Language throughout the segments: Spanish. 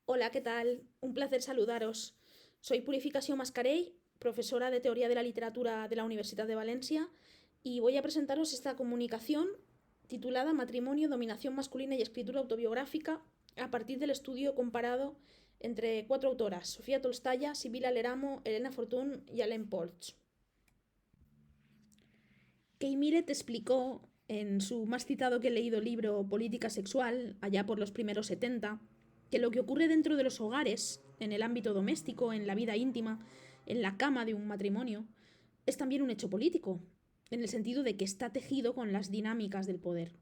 Hola, ¿qué tal? Un placer saludaros. Soy Purificació Mascarell, profesora de Teoría de la Literatura de la Universidad de Valencia, y voy a presentaros esta comunicación titulada Matrimonio, Dominación Masculina y Escritura Autobiográfica a partir del estudio comparado entre cuatro autoras, Sofía Tolstaya, Sibila Leramo, Elena Fortún y Alain Polch. Kay Millett explicó en su más citado que he leído libro Política Sexual, allá por los primeros 70, que lo que ocurre dentro de los hogares, en el ámbito doméstico, en la vida íntima, en la cama de un matrimonio, es también un hecho político, en el sentido de que está tejido con las dinámicas del poder.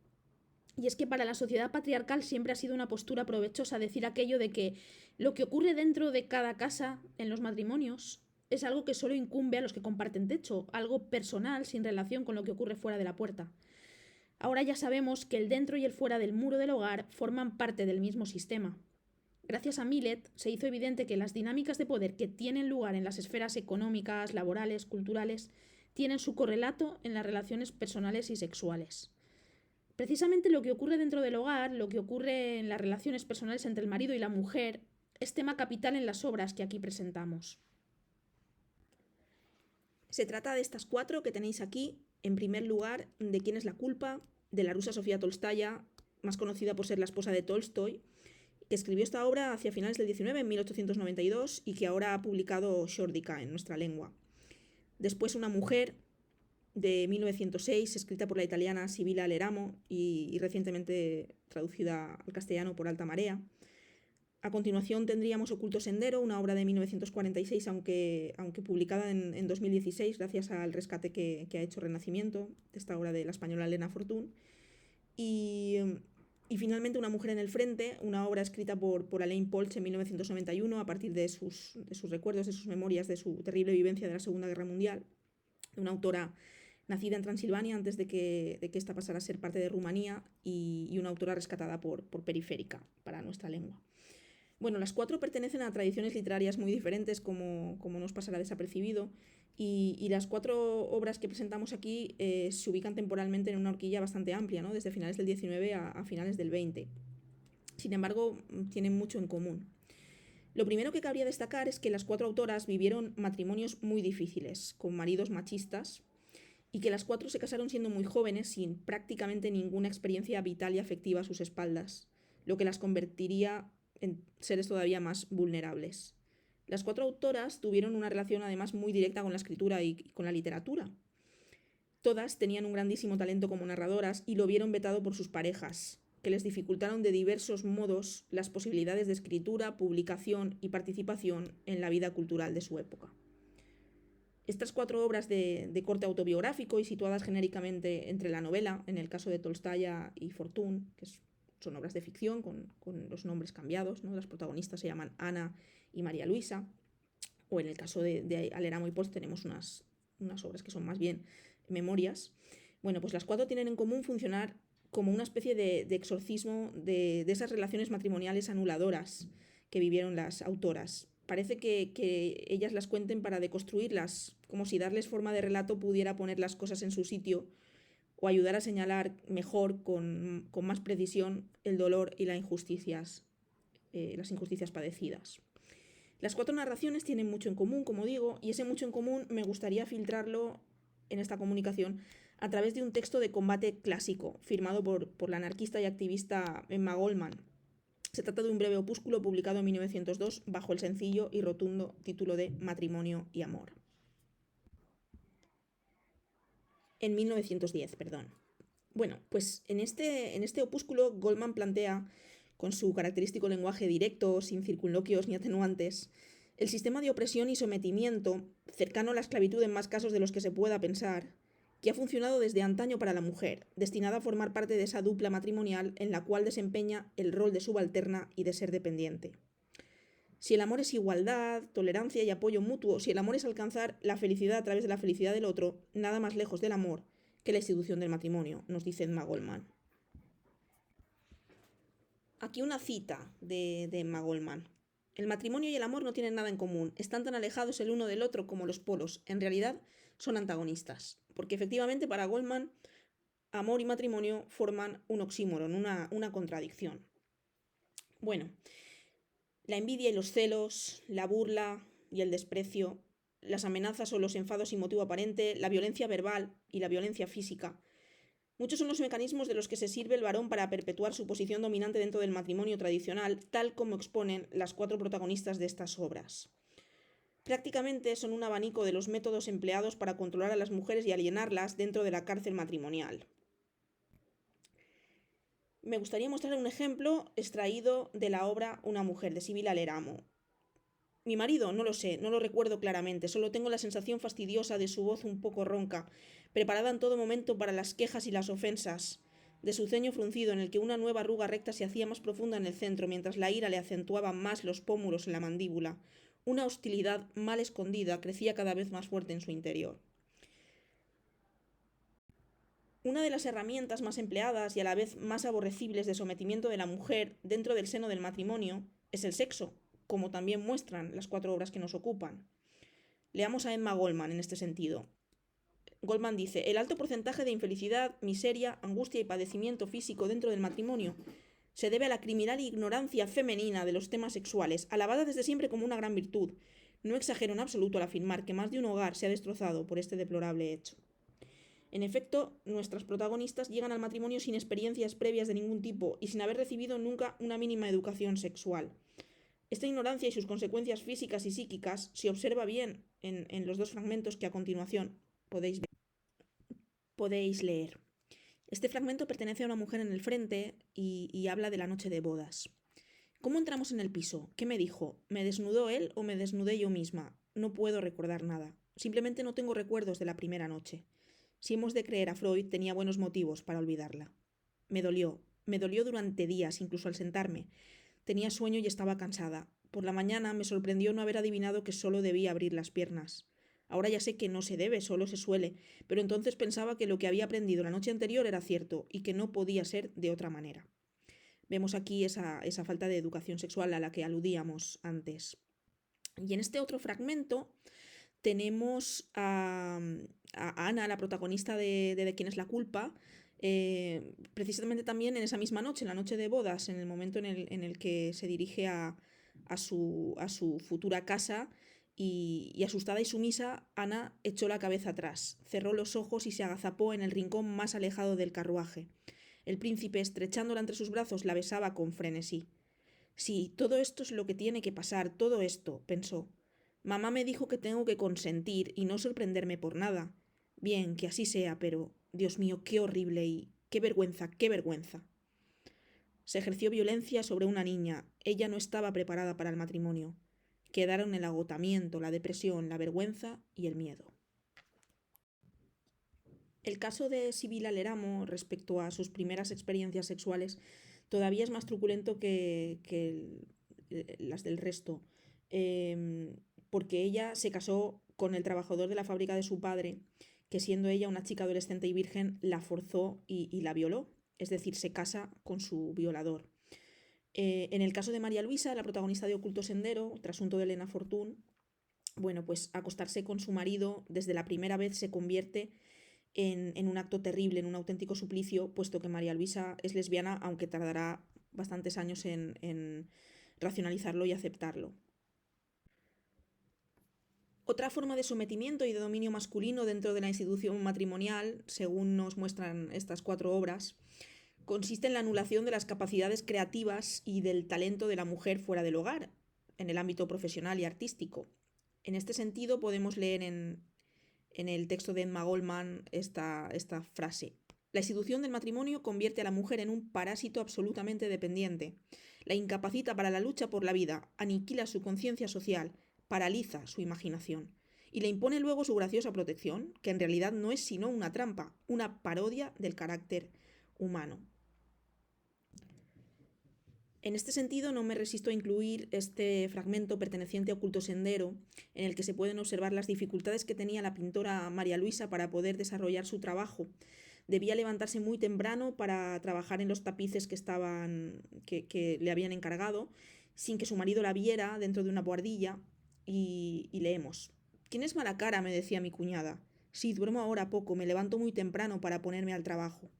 Y es que para la sociedad patriarcal siempre ha sido una postura provechosa decir aquello de que lo que ocurre dentro de cada casa, en los matrimonios, es algo que solo incumbe a los que comparten techo, algo personal sin relación con lo que ocurre fuera de la puerta. Ahora ya sabemos que el dentro y el fuera del muro del hogar forman parte del mismo sistema. Gracias a Millett se hizo evidente que las dinámicas de poder que tienen lugar en las esferas económicas, laborales, culturales, tienen su correlato en las relaciones personales y sexuales. Precisamente lo que ocurre dentro del hogar, lo que ocurre en las relaciones personales entre el marido y la mujer, es tema capital en las obras que aquí presentamos. Se trata de estas cuatro que tenéis aquí. En primer lugar, de quién es la culpa, de la rusa Sofía Tolstaya, más conocida por ser la esposa de Tolstoy, que escribió esta obra hacia finales del 19, en 1892, y que ahora ha publicado Shordika en nuestra lengua. Después, una mujer, de 1906, escrita por la italiana Sibila Leramo y recientemente traducida al castellano por Alta Marea. A continuación tendríamos Oculto Sendero, una obra de 1946, aunque publicada en 2016, gracias al rescate que ha hecho Renacimiento, de esta obra de la española Elena Fortún. Y, y finalmente Una mujer en el frente, una obra escrita por Alain Polch en 1991, a partir de sus recuerdos, de sus memorias, de su terrible vivencia de la Segunda Guerra Mundial, de una autora nacida en Transilvania antes de que esta pasara a ser parte de Rumanía, y una autora rescatada por Periférica para nuestra lengua. Bueno, las cuatro pertenecen a tradiciones literarias muy diferentes, como nos pasará desapercibido, y las cuatro obras que presentamos aquí se ubican temporalmente en una horquilla bastante amplia, ¿no? Desde finales del 19 a finales del 20. Sin embargo, tienen mucho en común. Lo primero que cabría destacar es que las cuatro autoras vivieron matrimonios muy difíciles, con maridos machistas, y que las cuatro se casaron siendo muy jóvenes, sin prácticamente ninguna experiencia vital y afectiva a sus espaldas, lo que las convertiría en seres todavía más vulnerables. Las cuatro autoras tuvieron una relación además muy directa con la escritura y con la literatura. Todas tenían un grandísimo talento como narradoras y lo vieron vetado por sus parejas, que les dificultaron de diversos modos las posibilidades de escritura, publicación y participación en la vida cultural de su época. Estas cuatro obras de corte autobiográfico y situadas genéricamente entre la novela, en el caso de Tolstaya y Fortún, son obras de ficción con los nombres cambiados, ¿no? Las protagonistas se llaman Ana y María Luisa, o en el caso de Aleramo y Post tenemos unas obras que son más bien memorias. Bueno, pues las cuatro tienen en común funcionar como una especie de exorcismo de esas relaciones matrimoniales anuladoras que vivieron las autoras. Parece que ellas las cuenten para deconstruirlas, como si darles forma de relato pudiera poner las cosas en su sitio o ayudar a señalar mejor, con más precisión, el dolor y las injusticias padecidas. Las cuatro narraciones tienen mucho en común, como digo, y ese mucho en común me gustaría filtrarlo en esta comunicación a través de un texto de combate clásico, firmado por la anarquista y activista Emma Goldman. Se trata de un breve opúsculo publicado en 1902 bajo el sencillo y rotundo título de Matrimonio y Amor. En 1910, perdón. Bueno, pues en este opúsculo Goldman plantea, con su característico lenguaje directo, sin circunloquios ni atenuantes, el sistema de opresión y sometimiento, cercano a la esclavitud en más casos de los que se pueda pensar, que ha funcionado desde antaño para la mujer, destinada a formar parte de esa dupla matrimonial en la cual desempeña el rol de subalterna y de ser dependiente. Si el amor es igualdad, tolerancia y apoyo mutuo, si el amor es alcanzar la felicidad a través de la felicidad del otro, nada más lejos del amor que la institución del matrimonio, nos dice Emma Goldman. Aquí una cita de Emma Goldman. El matrimonio y el amor no tienen nada en común, están tan alejados el uno del otro como los polos, en realidad son antagonistas, porque efectivamente para Goldman amor y matrimonio forman un oxímoron, una contradicción. Bueno, La envidia y los celos, la burla y el desprecio, las amenazas o los enfados sin motivo aparente, la violencia verbal y la violencia física. Muchos son los mecanismos de los que se sirve el varón para perpetuar su posición dominante dentro del matrimonio tradicional, tal como exponen las 4 protagonistas de estas obras. Prácticamente son un abanico de los métodos empleados para controlar a las mujeres y alienarlas dentro de la cárcel matrimonial. Me gustaría mostrar un ejemplo extraído de la obra Una mujer, de Sibila Leramo. Mi marido, no lo sé, no lo recuerdo claramente, solo tengo la sensación fastidiosa de su voz un poco ronca, preparada en todo momento para las quejas y las ofensas, de su ceño fruncido en el que una nueva arruga recta se hacía más profunda en el centro, mientras la ira le acentuaba más los pómulos en la mandíbula. Una hostilidad mal escondida crecía cada vez más fuerte en su interior. Una de las herramientas más empleadas y a la vez más aborrecibles de sometimiento de la mujer dentro del seno del matrimonio es el sexo, como también muestran las 4 obras que nos ocupan. Leamos a Emma Goldman en este sentido. Goldman dice: el alto porcentaje de infelicidad, miseria, angustia y padecimiento físico dentro del matrimonio se debe a la criminal ignorancia femenina de los temas sexuales, alabada desde siempre como una gran virtud. No exagero en absoluto al afirmar que más de un hogar se ha destrozado por este deplorable hecho. En efecto, nuestras protagonistas llegan al matrimonio sin experiencias previas de ningún tipo y sin haber recibido nunca una mínima educación sexual. Esta ignorancia y sus consecuencias físicas y psíquicas se observa bien en los 2 fragmentos que a continuación podéis leer. Este fragmento pertenece a una mujer en el frente y habla de la noche de bodas. ¿Cómo entramos en el piso? ¿Qué me dijo? ¿Me desnudó él o me desnudé yo misma? No puedo recordar nada. Simplemente no tengo recuerdos de la primera noche. Si hemos de creer a Freud, tenía buenos motivos para olvidarla. Me dolió durante días, incluso al sentarme. Tenía sueño y estaba cansada. Por la mañana me sorprendió no haber adivinado que solo debía abrir las piernas. Ahora ya sé que no se debe, solo se suele, pero entonces pensaba que lo que había aprendido la noche anterior era cierto y que no podía ser de otra manera. Vemos aquí esa falta de educación sexual a la que aludíamos antes. Y en este otro fragmento tenemos a Ana, la protagonista de Quién es la culpa, precisamente también en esa misma noche, en la noche de bodas, en el momento en el que se dirige a su futura casa y asustada y sumisa, Ana echó la cabeza atrás, cerró los ojos y se agazapó en el rincón más alejado del carruaje. El príncipe, estrechándola entre sus brazos, la besaba con frenesí. Sí, todo esto es lo que tiene que pasar, todo esto, pensó. Mamá me dijo que tengo que consentir y no sorprenderme por nada. Bien, que así sea, pero, Dios mío, qué horrible y qué vergüenza, qué vergüenza. Se ejerció violencia sobre una niña. Ella no estaba preparada para el matrimonio. Quedaron el agotamiento, la depresión, la vergüenza y el miedo. El caso de Sibila Leramo respecto a sus primeras experiencias sexuales todavía es más truculento que las del resto, porque ella se casó con el trabajador de la fábrica de su padre, que siendo ella una chica adolescente y virgen, la forzó y la violó, es decir, se casa con su violador. En el caso de María Luisa, la protagonista de Oculto Sendero, trasunto de Elena Fortún, bueno, pues acostarse con su marido desde la primera vez se convierte en un acto terrible, en un auténtico suplicio, puesto que María Luisa es lesbiana, aunque tardará bastantes años en racionalizarlo y aceptarlo. Otra forma de sometimiento y de dominio masculino dentro de la institución matrimonial, según nos muestran estas 4 obras, consiste en la anulación de las capacidades creativas y del talento de la mujer fuera del hogar, en el ámbito profesional y artístico. En este sentido podemos leer en el texto de Emma Goldman esta frase. La institución del matrimonio convierte a la mujer en un parásito absolutamente dependiente. La incapacita para la lucha por la vida, aniquila su conciencia social, paraliza su imaginación y le impone luego su graciosa protección, que en realidad no es sino una trampa, una parodia del carácter humano. En este sentido, no me resisto a incluir este fragmento perteneciente a Oculto Sendero, en el que se pueden observar las dificultades que tenía la pintora María Luisa para poder desarrollar su trabajo. Debía levantarse muy temprano para trabajar en los tapices que le habían encargado, sin que su marido la viera dentro de una buhardilla, y leemos. «¿Tienes mala cara?», me decía mi cuñada. «Sí, duermo ahora poco, me levanto muy temprano para ponerme al trabajo».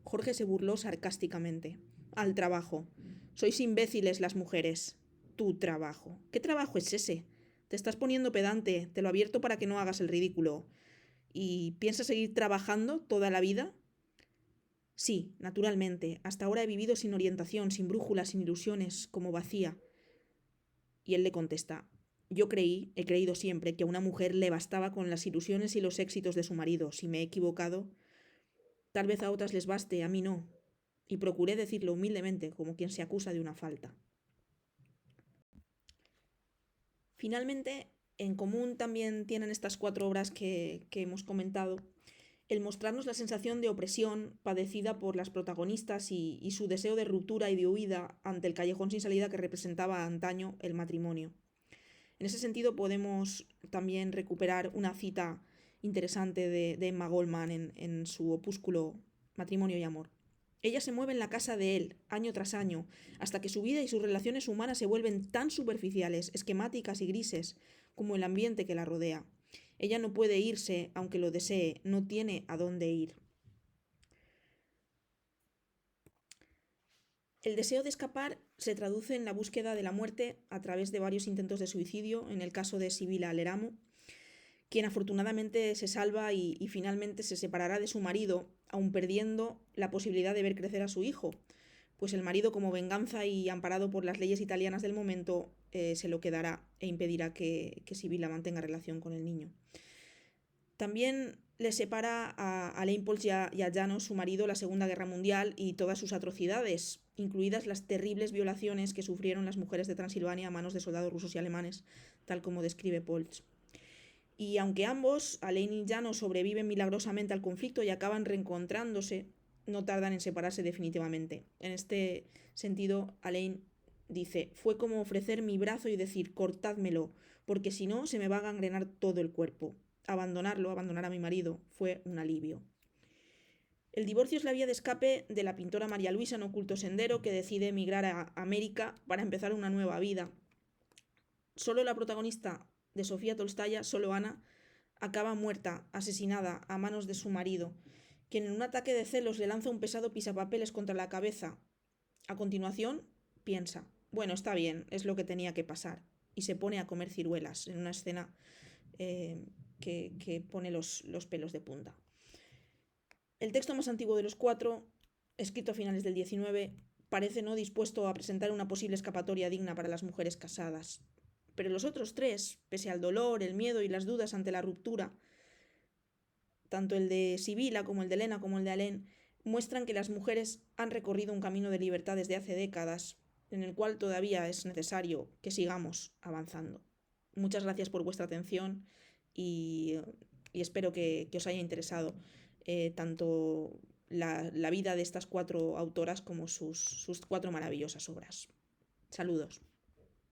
Jorge se burló sarcásticamente. «Al trabajo. Sois imbéciles las mujeres». tu trabajo. ¿Qué trabajo es ese? Te estás poniendo pedante, te lo advierto para que no hagas el ridículo. ¿Y piensas seguir trabajando toda la vida? Sí, naturalmente. Hasta ahora he vivido sin orientación, sin brújula, sin ilusiones, como vacía. Y él le contesta, he creído siempre, que a una mujer le bastaba con las ilusiones y los éxitos de su marido. Si me he equivocado, tal vez a otras les baste, a mí no. Y procuré decirlo humildemente, como quien se acusa de una falta. Finalmente, en común también tienen estas 4 obras que hemos comentado, el mostrarnos la sensación de opresión padecida por las protagonistas y su deseo de ruptura y de huida ante el callejón sin salida que representaba antaño el matrimonio. En ese sentido podemos también recuperar una cita interesante de Emma Goldman en su opúsculo Matrimonio y Amor. Ella se mueve en la casa de él, año tras año, hasta que su vida y sus relaciones humanas se vuelven tan superficiales, esquemáticas y grises como el ambiente que la rodea. Ella no puede irse, aunque lo desee, no tiene a dónde ir. El deseo de escapar se traduce en la búsqueda de la muerte a través de varios intentos de suicidio, en el caso de Sibila Leramo, quien afortunadamente se salva y finalmente se separará de su marido, aun perdiendo la posibilidad de ver crecer a su hijo, pues el marido, como venganza y amparado por las leyes italianas del momento, se lo quedará e impedirá que Sibila mantenga relación con el niño. También le separa a Alain Pols y a Janos, su marido, la Segunda Guerra Mundial y todas sus atrocidades, incluidas las terribles violaciones que sufrieron las mujeres de Transilvania a manos de soldados rusos y alemanes, tal como describe Pols. Y aunque ambos, Alain y Janos, sobreviven milagrosamente al conflicto y acaban reencontrándose, no tardan en separarse definitivamente. En este sentido, Alain dice, fue como ofrecer mi brazo y decir, cortádmelo, porque si no se me va a gangrenar todo el cuerpo. Abandonar a mi marido, fue un alivio. El divorcio es la vía de escape de la pintora María Luisa en Oculto Sendero, que decide emigrar a América para empezar una nueva vida. Solo la protagonista de Sofía Tolstaya, solo Ana, acaba muerta, asesinada a manos de su marido, quien en un ataque de celos le lanza un pesado pisapapeles contra la cabeza. A continuación, piensa, bueno, está bien, es lo que tenía que pasar, y se pone a comer ciruelas en una escena que pone los pelos de punta. El texto más antiguo de los 4, escrito a finales del 19, parece no dispuesto a presentar una posible escapatoria digna para las mujeres casadas. Pero los otros 3, pese al dolor, el miedo y las dudas ante la ruptura, tanto el de Sibila como el de Elena como el de Alain, muestran que las mujeres han recorrido un camino de libertad desde hace décadas, en el cual todavía es necesario que sigamos avanzando. Muchas gracias por vuestra atención y espero que os haya interesado tanto la vida de estas 4 autoras como sus 4 maravillosas obras. Saludos.